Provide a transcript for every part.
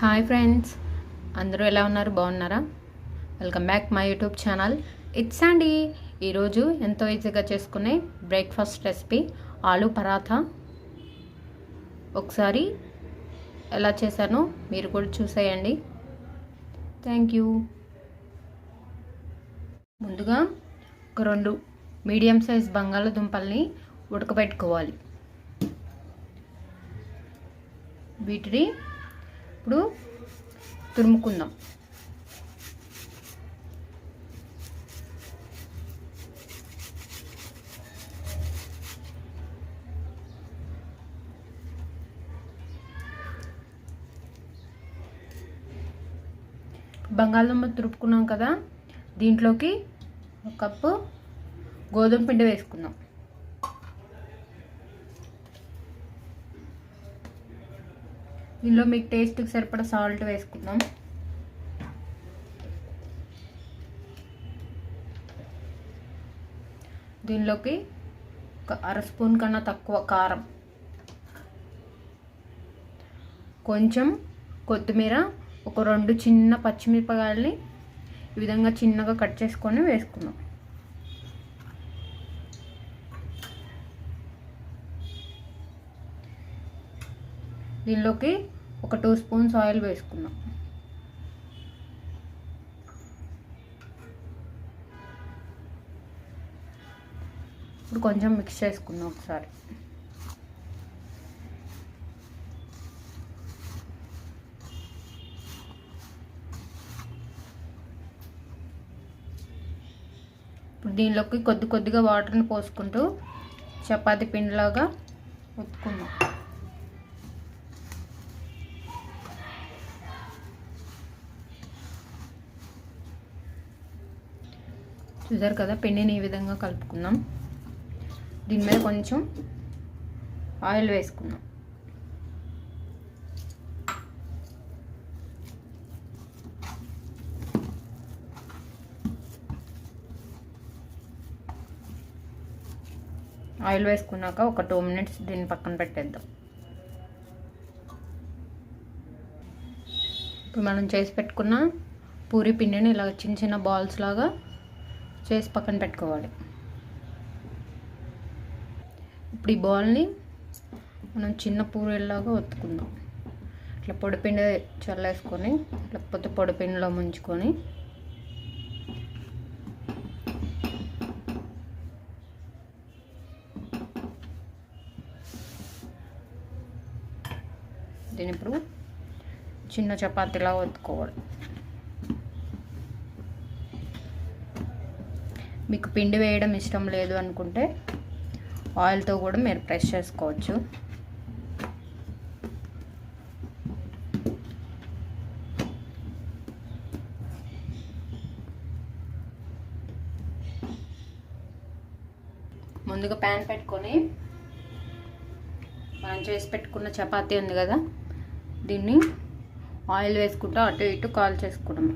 Hi friends, అందరూ ఎలా ఉన్నారు? బాగున్నారా? Welcome back my YouTube channel. It's అండి. ఈరోజు ఎంతో ఈజీగా చేసుకునే బ్రేక్ఫాస్ట్ రెసిపీ ఆలూ పరాఠా. ఒకసారి ఎలా చేశానో మీరు కూడా చూసేయండి. Thank you. ముందుగా ఒక 2 మీడియం సైజ్ బంగాళదుంపల్ని ఉడకబెట్టుకోవాలి. వీటిని ఇప్పుడు తురుముకుందాం. బంగాళదుంప తురుపుకున్నాం కదా, దీంట్లోకి 1 కప్పు గోధుమ పిండి వేసుకుందాం. దీనిలో మీకు టేస్ట్కి సరిపడా సాల్ట్ వేసుకుందాం. దీనిలోకి 1/2 స్పూన్ కన్నా తక్కువ కారం, కొంచెం కొత్తిమీర, ఒక 2 చిన్న పచ్చిమిరపకాయలని ఈ విధంగా చిన్నగా కట్ చేసుకొని వేసుకుందాం. దీనిలోకి ఒక 2 స్పూన్స్ ఆయిల్ వేసుకుందాం. ఇప్పుడు కొంచెం మిక్స్ చేసుకుందాం ఒకసారి. ఇప్పుడు దీనిలోకి కొద్దిగా వాటర్ని పోసుకుంటూ చపాతీ పిండిలాగా ఒత్తుకుందాం. చూసారు కదా, పిండిని ఈ విధంగా కలుపుకుందాం. దీని మీద కొంచెం ఆయిల్ వేసుకుందాం. ఆయిల్ వేసుకున్నాక ఒక 2 మినిట్స్ దీన్ని పక్కన పెట్టేద్దాం. ఇప్పుడు మనం చేసి పెట్టుకున్న పూరి పిండిని ఇలా చిన్న చిన్న బాల్స్ లాగా చేసి పక్కన పెట్టుకోవాలి. ఇప్పుడు ఈ బాల్ని మనం చిన్న పూరీలాగా ఒత్తుకుందాం. ఇట్లా పొడిపిండి చల్లేసుకొని, లేకపోతే పొడిపిండిలో ముంచుకొని దీన్ని ఇప్పుడు చిన్న చపాతీలా ఒత్తుకోవాలి. మీకు పిండి వేయడం ఇష్టం లేదు అనుకుంటే ఆయిల్తో కూడా మీరు ప్రెస్ చేసుకోవచ్చు. ముందుగా ప్యాన్ పెట్టుకొని మనం చేసి పెట్టుకున్న చపాతీ ఉంది కదా, దీన్ని ఆయిల్ వేసుకుంటూ అటు ఇటు కాల్ చేసుకున్నాం.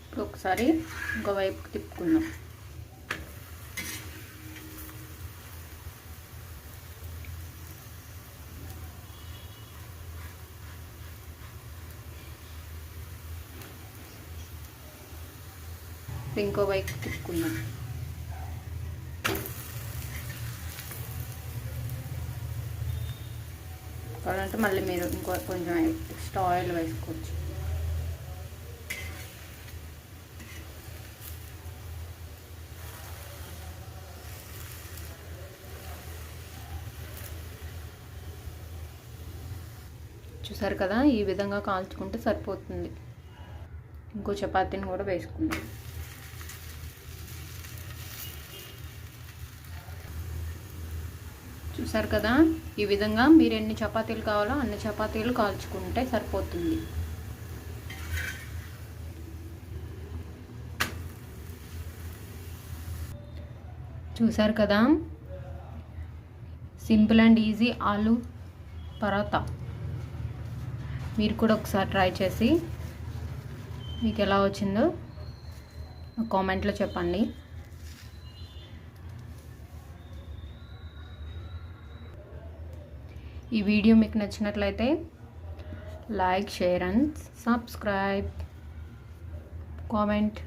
ఇప్పుడు ఒకసారి ఇంకో వైపుకి తిప్పుకుందాం. ఇంకో వైపు తిప్పుకుందాం. కావాలంటే మళ్ళీ మీరు ఇంకో కొంచెం ఎక్స్ట్రా ఆయిల్ వేసుకోవచ్చు. చూసారు కదా, ఈ విధంగా కాల్చుకుంటే సరిపోతుంది. ఇంకో చపాతీని కూడా వేసుకుందాం. చూసారు కదా, ఈ విధంగా మీరు ఎన్ని చపాతీలు కావాలో అన్ని చపాతీలు కాల్చుకుంటే సరిపోతుంది. చూసారు కదా, సింపుల్ అండ్ ఈజీ ఆలు పరాటా. మీరు కూడా ఒకసారి ట్రై చేసి మీకు ఎలా వచ్చిందో కామెంట్లో చెప్పండి. ఈ వీడియో మీకు నచ్చినట్లయితే like, share and subscribe, comment.